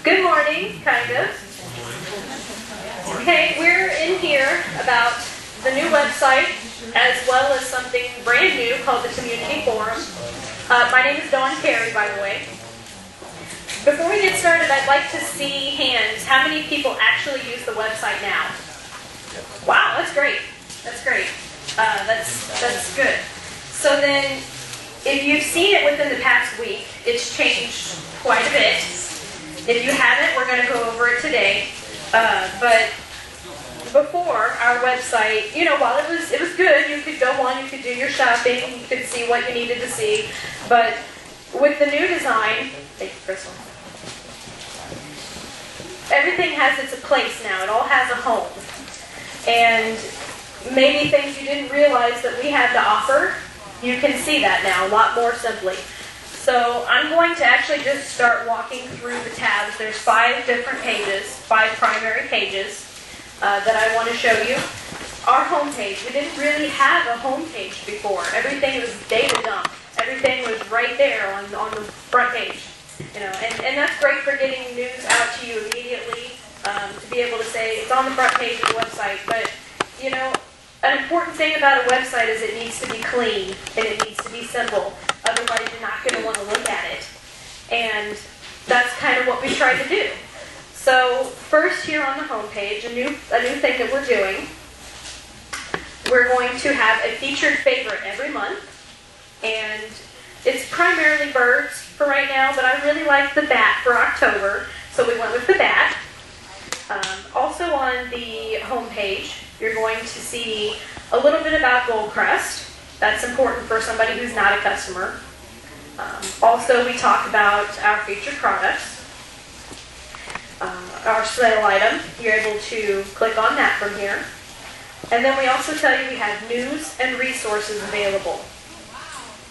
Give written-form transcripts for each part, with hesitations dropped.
Good morning, kind of. Okay, we're in here about the new website as well as something brand new called the Community Forum. My name is Dawn Carey, by the way. Before we get started, I'd like to see hands. How many people actually use the website now? Wow, that's great. That's great. That's good. So then, if you've seen it within the past week, it's changed quite a bit. If you haven't, we're going to go over it today. But before our website, while it was good, you could go on, you could do your shopping, you could see what you needed to see. But with the new design, thank you, Crystal. Everything has its place now. It all has a home. And maybe things you didn't realize that we had to offer, you can see that now a lot more simply. So I'm going to actually just start walking through the tabs. There's 5 different pages, 5 primary pages that I want to show you. Our home page. We didn't really have a home page before. Everything was data dumped. Everything was right there on the front page. And that's great for getting news out to you immediately, to be able to say it's on the front page of the website. But, an important thing about a website is it needs to be clean and it needs to be simple. Otherwise, you're not going to want to look at it. And that's kind of what we try to do. So first here on the home page, a new thing that we're doing, we're going to have a featured favorite every month. And it's primarily birds for right now, but I really like the bat for October, so we went with the bat. Also on the home page, you're going to see a little bit about Crest. That's important for somebody who's not a customer. Also, we talk about our featured products. Our sale item, you're able to click on that from here. And then we also tell you we have news and resources available.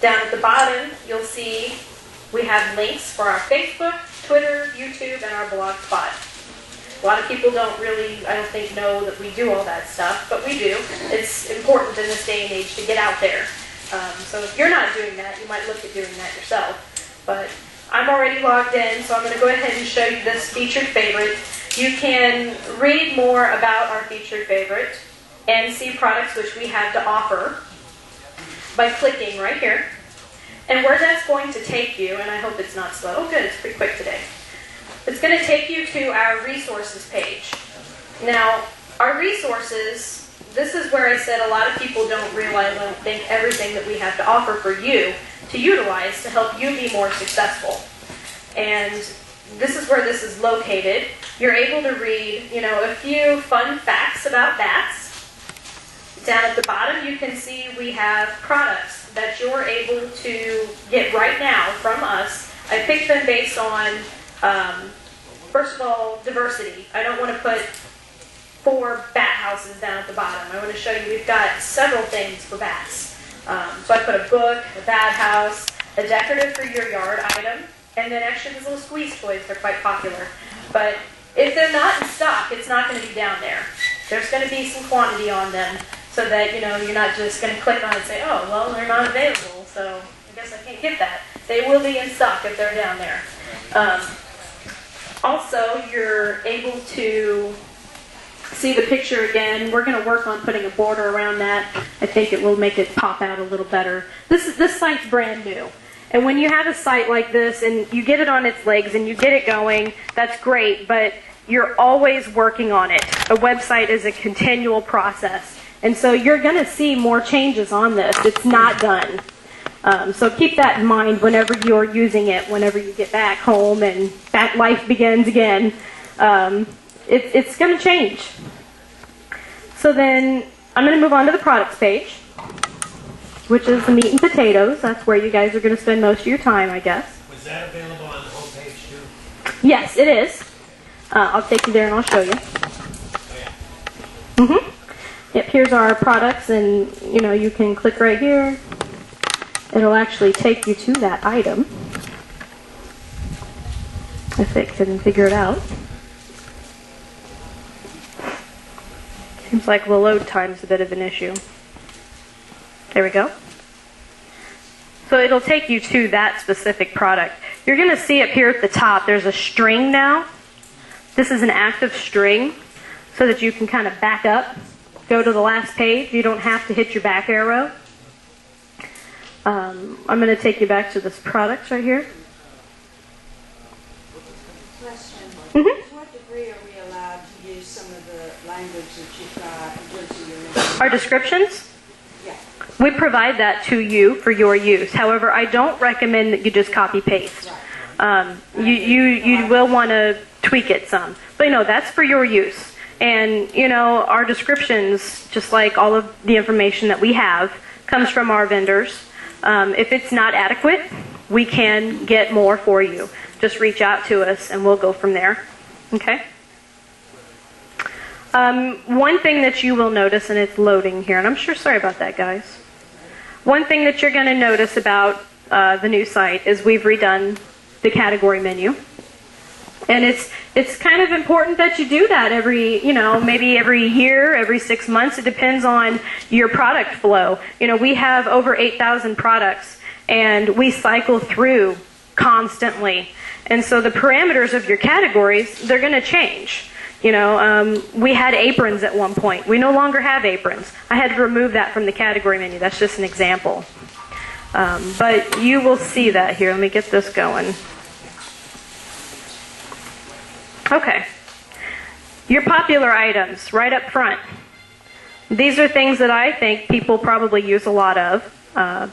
Down at the bottom, you'll see we have links for our Facebook, Twitter, YouTube, and our blog spot. A lot of people don't really, I don't think, know that we do all that stuff, but we do. It's important in this day and age to get out there. So if you're not doing that, you might look at doing that yourself. But I'm already logged in, so I'm going to go ahead and show you this featured favorite. You can read more about our featured favorite and see products which we have to offer by clicking right here. And where that's going to take you, and I hope it's not slow. Oh, good, it's pretty quick today. It's going to take you to our resources page. Now, our resources, this is where I said a lot of people don't realize, I don't think, everything that we have to offer for you to utilize to help you be more successful. And this is where this is located. You're able to read, a few fun facts about bats. Down at the bottom, you can see we have products that you're able to get right now from us. I picked them based on, first of all, diversity. I don't want to put 4 bat houses down at the bottom. I want to show you we've got several things for bats. So I put a book, a bat house, a decorative for your yard item, and then actually these little squeeze toys. They're quite popular. But if they're not in stock, it's not going to be down there. There's going to be some quantity on them so that, you're not just going to click on it and say, oh, well, they're not available, so I guess I can't get that. They will be in stock if they're down there. Also, you're able to see the picture again. We're going to work on putting a border around that. I think it will make it pop out a little better. This site's brand new. And when you have a site like this and you get it on its legs and you get it going, that's great, but you're always working on it. A website is a continual process. And so you're going to see more changes on this. It's not done. So keep that in mind whenever you're using it, whenever you get back home and back life begins again. It's going to change. So then I'm going to move on to the products page, which is the meat and potatoes. That's where you guys are going to spend most of your time, I guess. Was that available on the home page too? Yes, it is. I'll take you there and I'll show you. Oh, yeah. Yep, here's our products, and you can click right here. It'll actually take you to that item if it can figure it out. Seems like the load time's a bit of an issue. There we go. So it'll take you to that specific product. You're going to see up here at the top, there's a string now. This is an active string so that you can kind of back up, go to the last page. You don't have to hit your back arrow. I'm going to take you back to this product right here. Question. Mm-hmm. To what degree are we allowed to use some of the language that you've got? Our descriptions? Yeah. We provide that to you for your use. However, I don't recommend that you just copy paste. You will want to tweak it some. But that's for your use. And our descriptions, just like all of the information that we have, comes from our vendors. If it's not adequate, we can get more for you. Just reach out to us and we'll go from there. Okay? One thing that you will notice, and it's loading here, and I'm sure, sorry about that, guys. One thing that you're going to notice about the new site is we've redone the category menu. And it's kind of important that you do that maybe every year, every 6 months. It depends on your product flow. We have over 8,000 products, and we cycle through constantly. And so the parameters of your categories, they're going to change. We had aprons at one point. We no longer have aprons. I had to remove that from the category menu. That's just an example. But you will see that here. Let me get this going. Okay. Your popular items right up front. These are things that I think people probably use a lot of.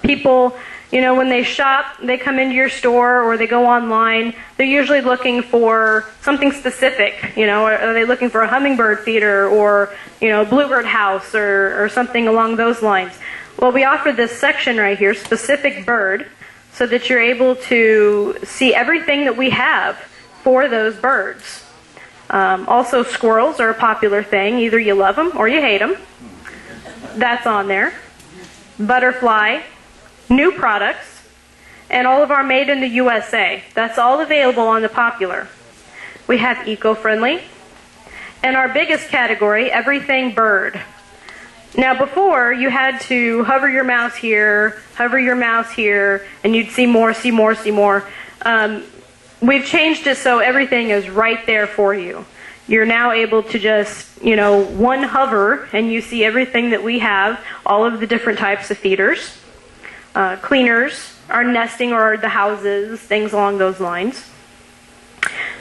People, when they shop, they come into your store or they go online, they're usually looking for something specific. Are they looking for a hummingbird feeder or, a bluebird house or something along those lines? Well, we offer this section right here, specific bird, so that you're able to see everything that we have for those birds. Also, squirrels are a popular thing. Either you love them or you hate them. That's on there. Butterfly, new products, and all of our made in the USA. That's all available on the popular. We have eco-friendly. And our biggest category, everything bird. Now before, you had to hover your mouse here, and you'd see more, see more, see more. We've changed it so everything is right there for you. You're now able to just, one hover, and you see everything that we have, all of the different types of feeders, cleaners, our nesting or the houses, things along those lines.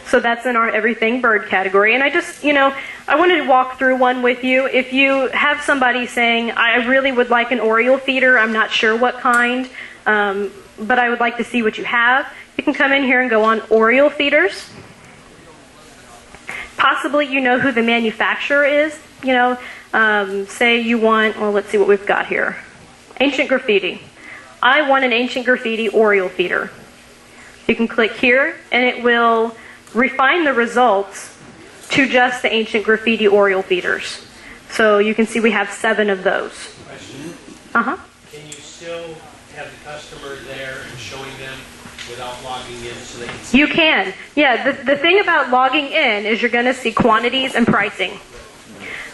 So that's in our everything bird category. And I just, I wanted to walk through one with you. If you have somebody saying, I really would like an Oriole feeder, I'm not sure what kind, but I would like to see what you have, you can come in here and go on Oriole feeders. Possibly you know who the manufacturer is. Say you want, well, let's see what we've got here. Ancient Graffiti. I want an Ancient Graffiti Oriole feeder. You can click here, and it will refine the results to just the Ancient Graffiti Oriole feeders. So you can see we have 7 of those. Question. Uh-huh. Can you still have the customer there and showing them without logging in so they can see? You can. Yeah, the thing about logging in is you're going to see quantities and pricing.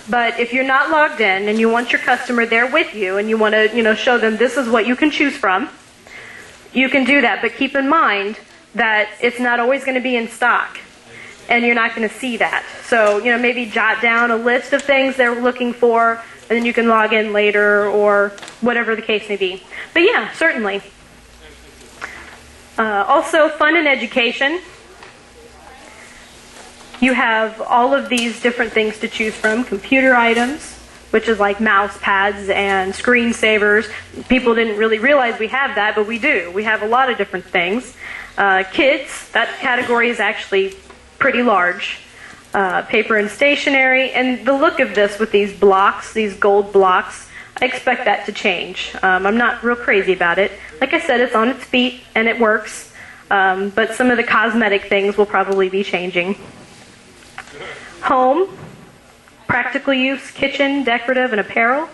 But if you're not logged in and you want your customer there with you and you want to, show them this is what you can choose from, you can do that. But keep in mind that it's not always going to be in stock and you're not going to see that. So, maybe jot down a list of things they're looking for and then you can log in later or whatever the case may be. But yeah, certainly. Also, fun and education. You have all of these different things to choose from. Computer items, which is like mouse pads and screensavers. People didn't really realize we have that, but we do. We have a lot of different things. Kids, that category is actually pretty large. Paper and stationery. And the look of this with these blocks, these gold blocks, I expect that to change. I'm not real crazy about it. Like I said, it's on its feet and it works. But some of the cosmetic things will probably be changing. Home, practical use, kitchen, decorative, and apparel.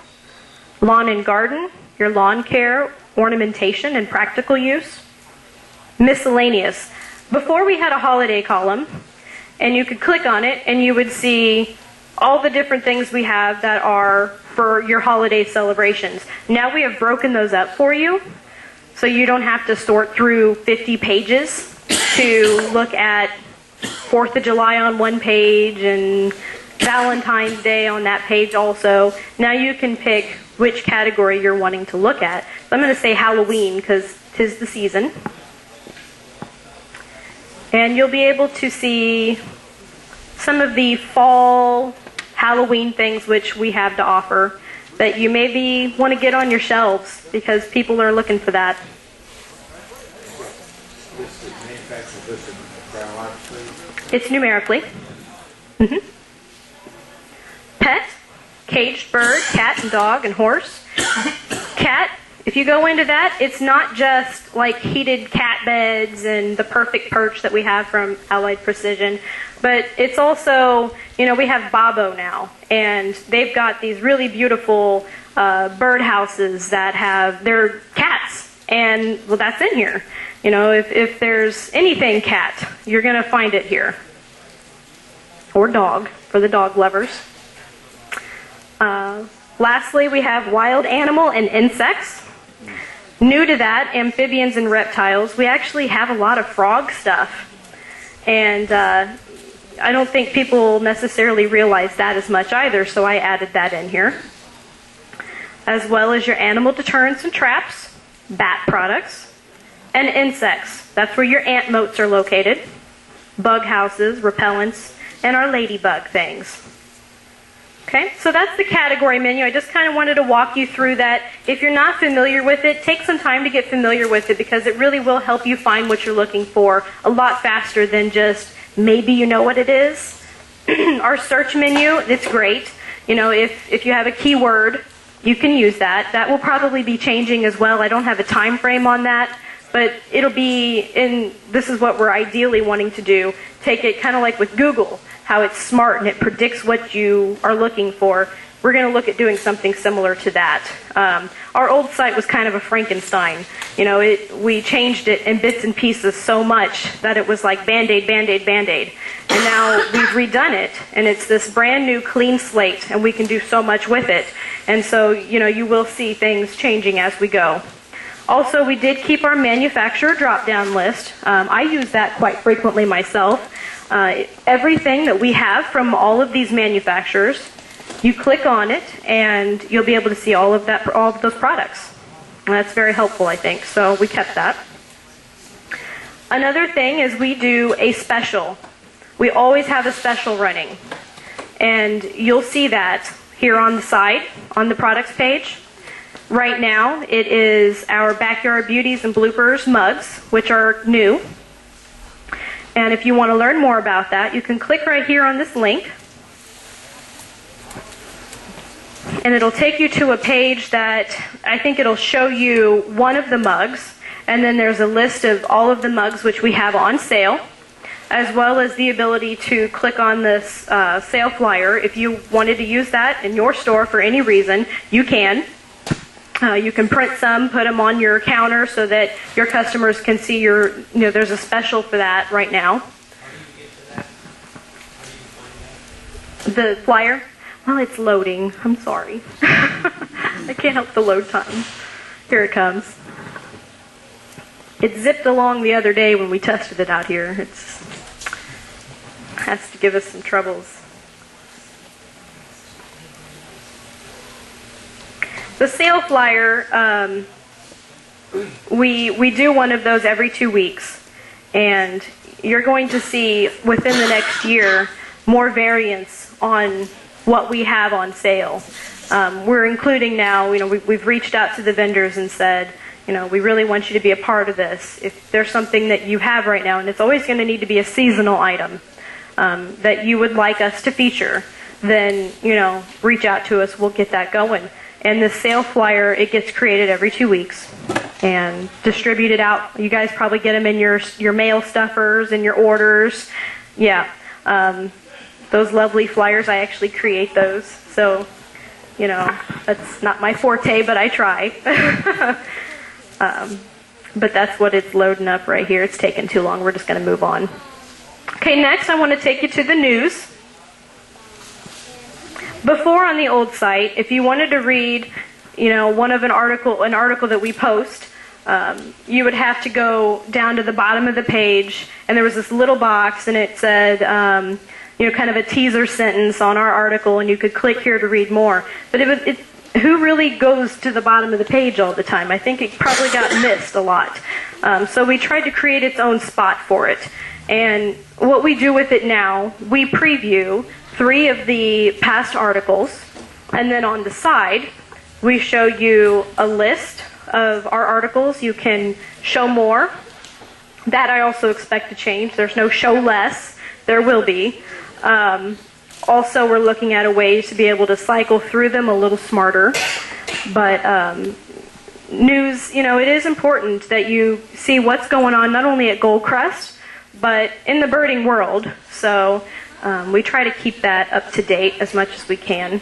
Lawn and garden, your lawn care, ornamentation, and practical use. Miscellaneous. Before we had a holiday column, and you could click on it, and you would see all the different things we have that are for your holiday celebrations. Now we have broken those up for you, so you don't have to sort through 50 pages to look at 4th of July on one page and Valentine's Day on that page also. Now you can pick which category you're wanting to look at. So I'm going to say Halloween because 'tis the season. And you'll be able to see some of the fall Halloween things which we have to offer that you maybe want to get on your shelves because people are looking for that. It's numerically. Pet, caged bird, cat and dog and horse. Cat, if you go into that, it's not just like heated cat beds and the perfect perch that we have from Allied Precision, but it's also, we have Babbo now, and they've got these really beautiful bird houses that have their cats, and well, that's in here. If there's anything cat, you're going to find it here. Or dog, for the dog lovers. Lastly, we have wild animal and insects. New to that, amphibians and reptiles. We actually have a lot of frog stuff. And I don't think people necessarily realize that as much either, so I added that in here. As well as your animal deterrents and traps, bat products, and insects. That's where your ant moats are located, bug houses, repellents, and our ladybug things. Okay, so that's the category menu. I just kind of wanted to walk you through that. If you're not familiar with it, take some time to get familiar with it because it really will help you find what you're looking for a lot faster than just maybe you know what it is. Our search menu, it's great. If you have a keyword, you can use that. That will probably be changing as well. I don't have a time frame on that. But it'll be this is what we're ideally wanting to do. Take it kind of like with Google, how it's smart and it predicts what you are looking for. We're going to look at doing something similar to that. Our old site was kind of a Frankenstein. We changed it in bits and pieces so much that it was like Band-Aid, Band-Aid, Band-Aid. And now we've redone it, and it's this brand new clean slate, and we can do so much with it. And so, you will see things changing as we go. Also, we did keep our manufacturer drop-down list. I use that quite frequently myself. Everything that we have from all of these manufacturers, you click on it, and you'll be able to see all of those products. And that's very helpful, I think. So we kept that. Another thing is we do a special. We always have a special running, and you'll see that here on the side on the products page. Right now, it is our Backyard Beauties and Bloopers mugs, which are new. And if you want to learn more about that, you can click right here on this link. And it'll take you to a page that I think it'll show you one of the mugs. And then there's a list of all of the mugs which we have on sale, as well as the ability to click on this sale flyer. If you wanted to use that in your store for any reason, you can. You can print some, put them on your counter so that your customers can see there's a special for that right now. How do you get to that? How do you find The flyer? Well, it's loading. I'm sorry. I can't help the load time. Here it comes. It zipped along the other day when we tested it out here. It has to give us some troubles. The sale flyer, we do one of those every 2 weeks, and you're going to see within the next year more variance on what we have on sale. We're including now, we've reached out to the vendors and said, we really want you to be a part of this. If there's something that you have right now, and it's always going to need to be a seasonal item that you would like us to feature, then, reach out to us. We'll get that going. And the sale flyer, it gets created every 2 weeks and distributed out. You guys probably get them in your mail stuffers and your orders. Yeah. Those lovely flyers, I actually create those. So, that's not my forte, but I try. But that's what it's loading up right here. It's taking too long. We're just going to move on. Okay, next I want to take you to the news. Before on the old site, if you wanted to read, one of an article that we post, you would have to go down to the bottom of the page and there was this little box, and it said, kind of a teaser sentence on our article, and you could click here to read more. But who really goes to the bottom of the page all the time? I think it probably got missed a lot. So we tried to create its own spot for it. And what we do with it now, we preview 3 of the past articles, and then on the side, we show you a list of our articles. You can show more. That I also expect to change. There's no show less. There will be. Also, we're looking at a way to be able to cycle through them a little smarter. But news, it is important that you see what's going on not only at Crest, but in the birding world. So we try to keep that up to date as much as we can.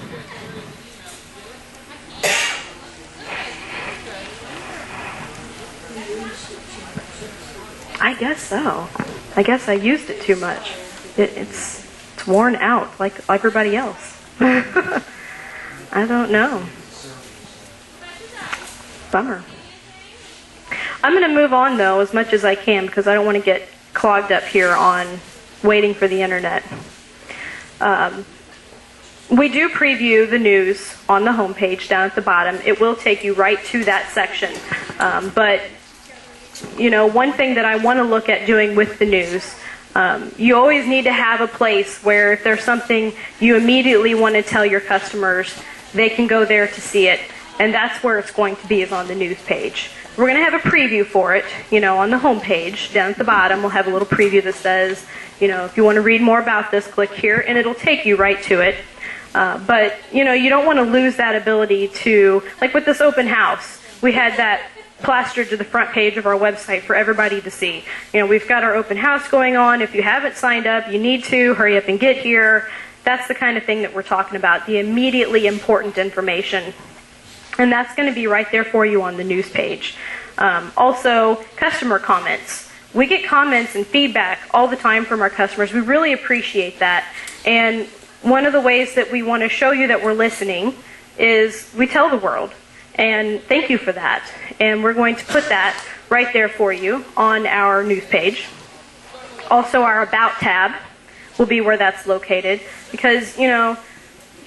I guess so. I guess I used it too much. It's worn out like everybody else. I don't know. Bummer. I'm going to move on, though, as much as I can, because I don't want to get clogged up here on waiting for the internet. We do preview the news on the homepage down at the bottom. It will take you right to that section. But, one thing that I want to look at doing with the news, you always need to have a place where if there's something you immediately want to tell your customers, they can go there to see it. And that's where it's going to be, is on the news page. We're going to have a preview for it, on the home page. Down at the bottom, we'll have a little preview that says, if you want to read more about this, click here, and it'll take you right to it. But, you don't want to lose that ability to, like with this open house, we had that plastered to the front page of our website for everybody to see. We've got our open house going on. If you haven't signed up, you need to hurry up and get here. That's the kind of thing that we're talking about, the immediately important information. And that's going to be right there for you on the news page. Also, customer comments. We get comments and feedback all the time from our customers. We really appreciate that. And one of the ways that we want to show you that we're listening is we tell the world. And thank you for that. And we're going to put that right there for you on our news page. Also, our About tab will be where that's located. Because,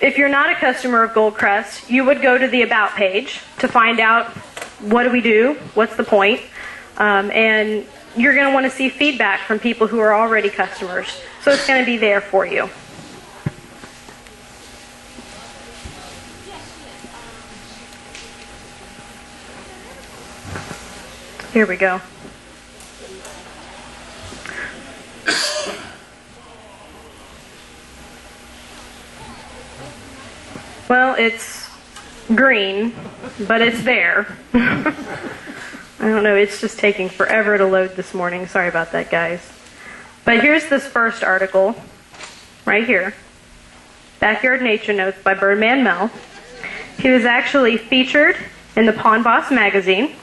if you're not a customer of Crest, you would go to the About page to find out what do we do, what's the point. And you're going to want to see feedback from people who are already customers. So it's going to be there for you. Here we go. Well, it's green, but it's there. I don't know, it's just taking forever to load this morning. Sorry about that, guys. But here's this first article, right here. Backyard Nature Notes by Birdman Mel. He was actually featured in the Pond Boss magazine.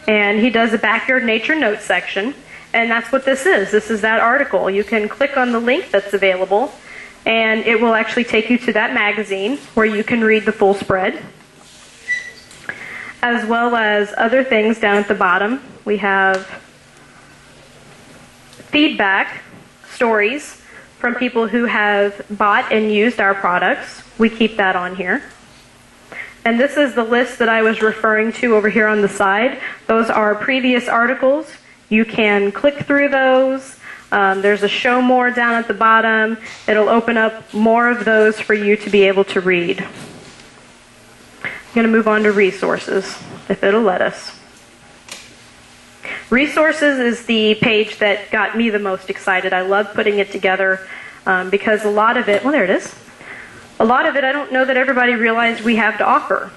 And he does a Backyard Nature Notes section, and that's what this is. This is that article. You can click on the link that's available, and it will actually take you to that magazine where you can read the full spread, as well as other things down at the bottom. We have feedback stories from people who have bought and used our products. We keep that on here. And this is the list that I was referring to over here on the side. Those are previous articles. You can click through those. There's a show more down at the bottom. It'll open up more of those for you to be able to read. I'm going to move on to resources, if it'll let us. Resources is the page that got me the most excited. I love putting it together because a lot of it, well, there it is. A lot of it, I don't know that everybody realized we have to offer.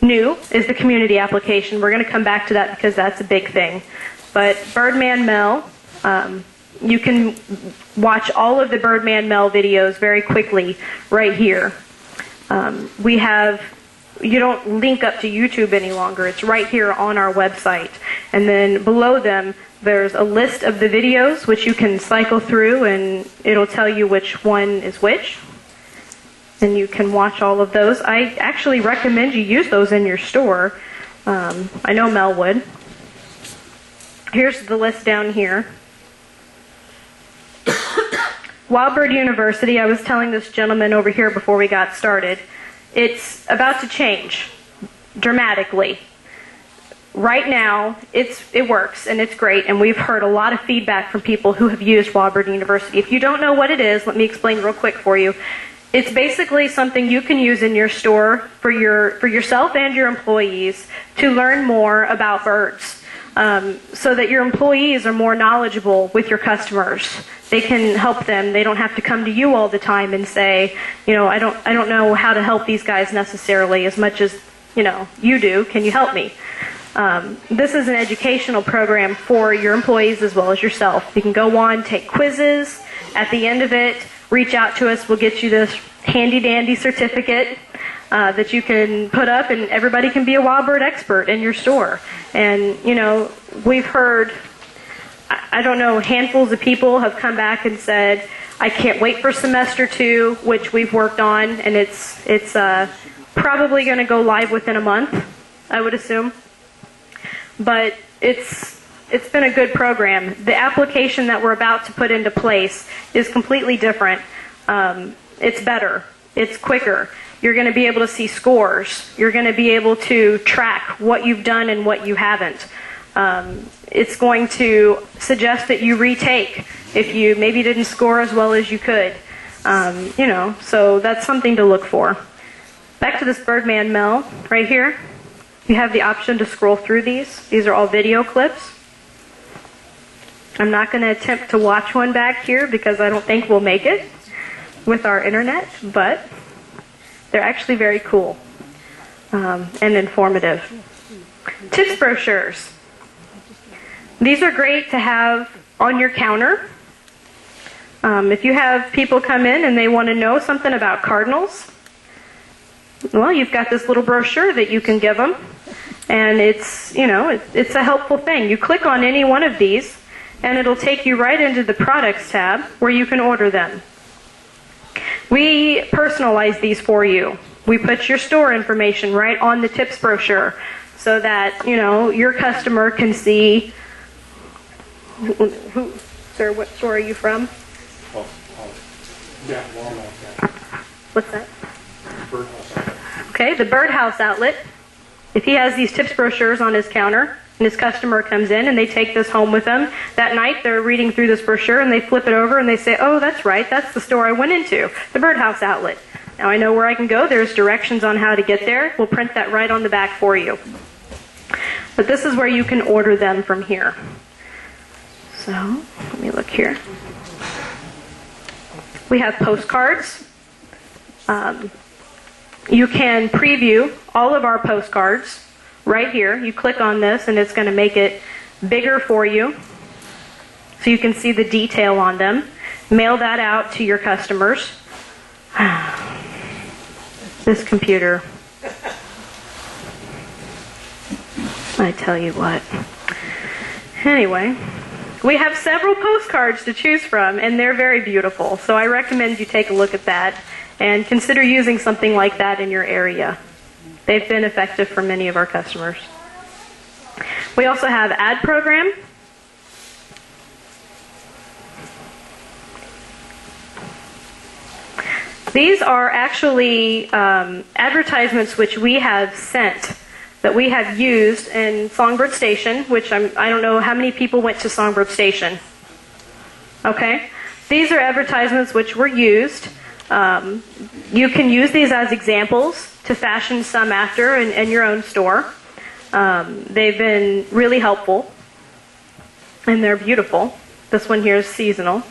New is the community application. We're going to come back to that because that's a big thing. But Birdman Mel, you can watch all of the Birdman Mel videos very quickly right here. You don't link up to YouTube any longer. It's right here on our website. And then below them, there's a list of the videos which you can cycle through, and it'll tell you which one is which. And you can watch all of those. I actually recommend you use those in your store. I know Mel would. Here's the list down here. Wildbird University, I was telling this gentleman over here before we got started, it's about to change dramatically. Right now, it works and it's great, and we've heard a lot of feedback from people who have used Wildbird University. If you don't know what it is, let me explain real quick for you. It's basically something you can use in your store for yourself and your employees to learn more about birds, so that your employees are more knowledgeable with your customers. They can help them. They don't have to come to you all the time and say, I don't know how to help these guys necessarily as much as you do. Can you help me? This is an educational program for your employees as well as yourself. You can go on, take quizzes. At the end of it, reach out to us. We'll get you this handy-dandy certificate that you can put up, and everybody can be a wild bird expert in your store. And, we've heard, I don't know, handfuls of people have come back and said, I can't wait for semester 2, which we've worked on, and it's probably going to go live within a month, I would assume. But it's been a good program. The application that we're about to put into place is completely different. It's better. It's quicker. You're going to be able to see scores. You're going to be able to track what you've done and what you haven't. It's going to suggest that you retake if you maybe didn't score as well as you could. So that's something to look for. Back to this Birdman Mel right here. You have the option to scroll through these. These are all video clips. I'm not going to attempt to watch one back here because I don't think we'll make it with our internet, but they're actually very cool and informative. Tips brochures. These are great to have on your counter. If you have people come in and they want to know something about cardinals, well, you've got this little brochure that you can give them, and it's a helpful thing. You click on any one of these, and it'll take you right into the products tab where you can order them. We personalize these for you. We put your store information right on the tips brochure so that, your customer can see, sir, what store are you from? Yeah, Walmart. What's that? Birdhouse outlet. Okay, the Birdhouse outlet. If he has these tips brochures on his counter, and his customer comes in and they take this home with them, that night they're reading through this brochure and they flip it over and they say, oh, that's right, that's the store I went into, the Birdhouse outlet. Now I know where I can go. There's directions on how to get there. We'll print that right on the back for you. But this is where you can order them from here. So, let me look here. We have postcards. You can preview all of our postcards right here. You click on this and it's going to make it bigger for you so you can see the detail on them. Mail that out to your customers. This computer, I tell you what. Anyway, we have several postcards to choose from, and they're very beautiful. So I recommend you take a look at that and consider using something like that in your area. They've been effective for many of our customers. We also have ad program. These are actually advertisements which we have sent, that we have used in Songbird Station, which I don't know how many people went to Songbird Station. Okay? These are advertisements which were used. You can use these as examples to fashion some after in your own store. They've been really helpful, and they're beautiful. This one here is seasonal.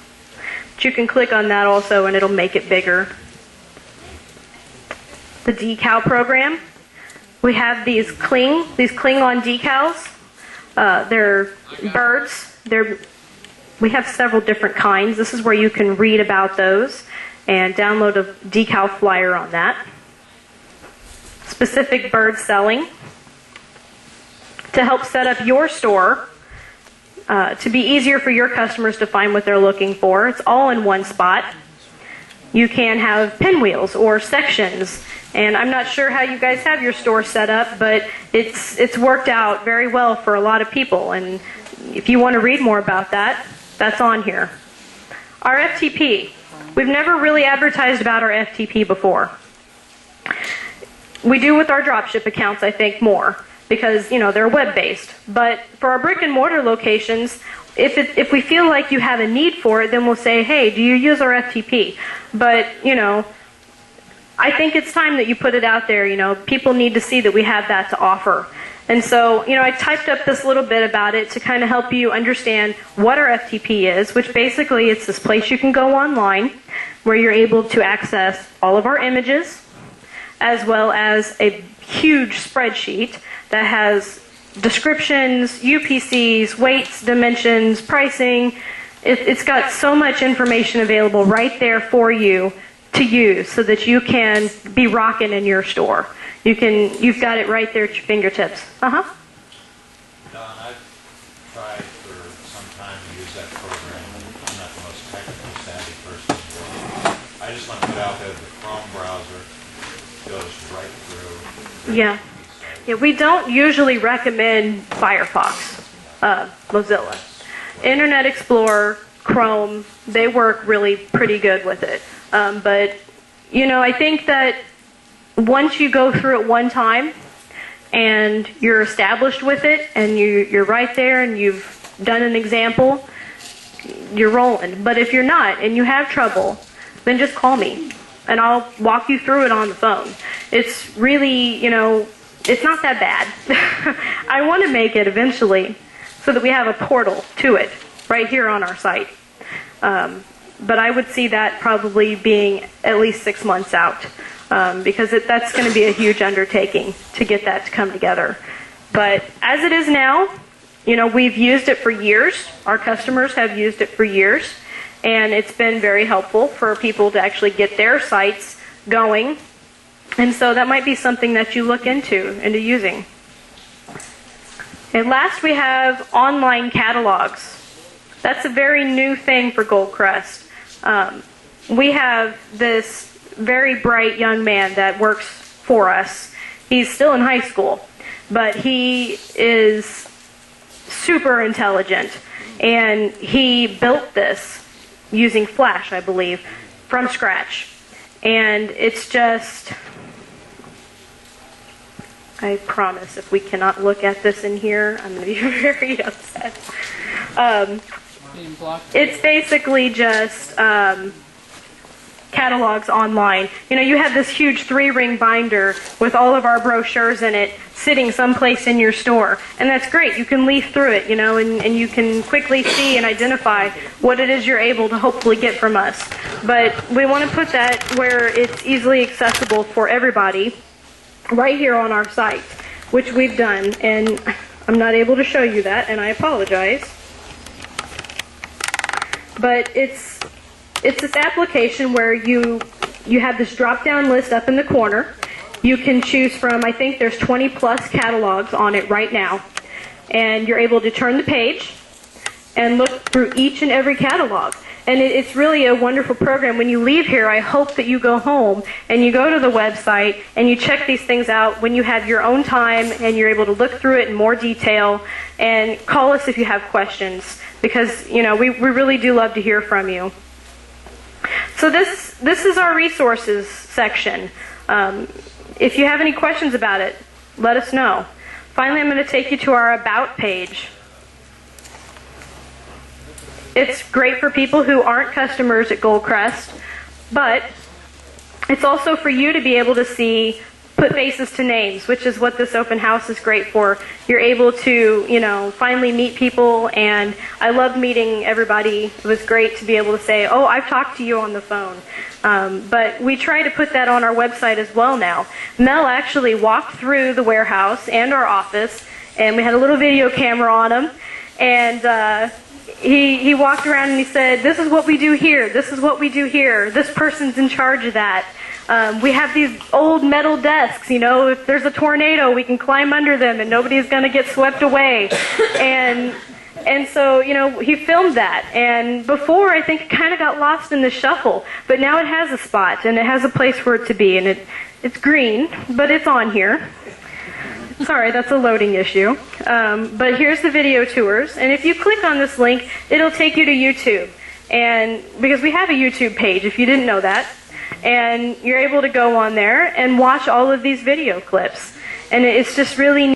But you can click on that also, and it'll make it bigger. The decal program. We have these Klingon decals. They're birds. We have several different kinds. This is where you can read about those and download a decal flyer on that. Specific bird selling to help set up your store to be easier for your customers to find what they're looking for. It's all in one spot. You can have pinwheels or sections, and I'm not sure how you guys have your store set up, but it's worked out very well for a lot of people, and if you want to read more about that, that's on here. Our FTP. We've never really advertised about our FTP before. We do with our dropship accounts, I think, more because, they're web-based. But for our brick and mortar locations, if we feel like you have a need for it, then we'll say, hey, do you use our FTP? But, I think it's time that you put it out there. People need to see that we have that to offer. And so, I typed up this little bit about it to kind of help you understand what our FTP is, which basically it's this place you can go online where you're able to access all of our images, as well as a huge spreadsheet that has descriptions, UPCs, weights, dimensions, pricing. It's got so much information available right there for you to use so that you can be rocking in your store. You've got it right there at your fingertips. Don, I've tried for some time to use that program. I'm not the most technically savvy person in the world. I just want to put out there the Chrome browser goes right through. Yeah, we don't usually recommend Firefox, Mozilla. Internet Explorer, Chrome, they work really pretty good with it. But, I think that once you go through it one time and you're established with it and you're right there and you've done an example, you're rolling. But if you're not and you have trouble, then just call me and I'll walk you through it on the phone. It's really, it's not that bad. I want to make it eventually so that we have a portal to it right here on our site. But I would see that probably being at least 6 months out. Because that's going to be a huge undertaking to get that to come together. But as it is now, we've used it for years. Our customers have used it for years. And it's been very helpful for people to actually get their sites going. And so that might be something that you look into using. And last we have online catalogs. That's a very new thing for Goldcrest. We have this very bright young man that works for us. He's still in high school, but he is super intelligent, and he built this using Flash, I believe, from scratch. And it's just, I promise, if we cannot look at this in here, I'm going to be very upset. It's basically just catalogs online. You have this huge 3-ring binder with all of our brochures in it sitting someplace in your store. And that's great. You can leaf through it, and you can quickly see and identify what it is you're able to hopefully get from us. But we want to put that where it's easily accessible for everybody right here on our site, which we've done. And I'm not able to show you that, and I apologize. But it's this application where you have this drop-down list up in the corner. You can choose from, I think there's 20 plus catalogs on it right now. And you're able to turn the page and look through each and every catalog. And it's really a wonderful program. When you leave here, I hope that you go home and you go to the website and you check these things out when you have your own time and you're able to look through it in more detail. And call us if you have questions, because we really do love to hear from you. So this is our resources section. If you have any questions about it, let us know. Finally, I'm going to take you to our About page. It's great for people who aren't customers at Goldcrest, but it's also for you to be able to see, put faces to names, which is what this open house is great for. You're able to, finally meet people, and I love meeting everybody. It was great to be able to say, oh, I've talked to you on the phone. But we try to put that on our website as well now. Mel actually walked through the warehouse and our office, and we had a little video camera on him, and he walked around and he said, this is what we do here, this is what we do here, this person's in charge of that. We have these old metal desks, if there's a tornado, we can climb under them and nobody's going to get swept away. And so, he filmed that. And before, I think it kind of got lost in the shuffle. But now it has a spot, and it has a place for it to be. And it's green, but it's on here. Sorry, that's a loading issue. But here's the video tours, and if you click on this link, it'll take you to YouTube. And because we have a YouTube page, if you didn't know that, and you're able to go on there and watch all of these video clips. And it's just really neat.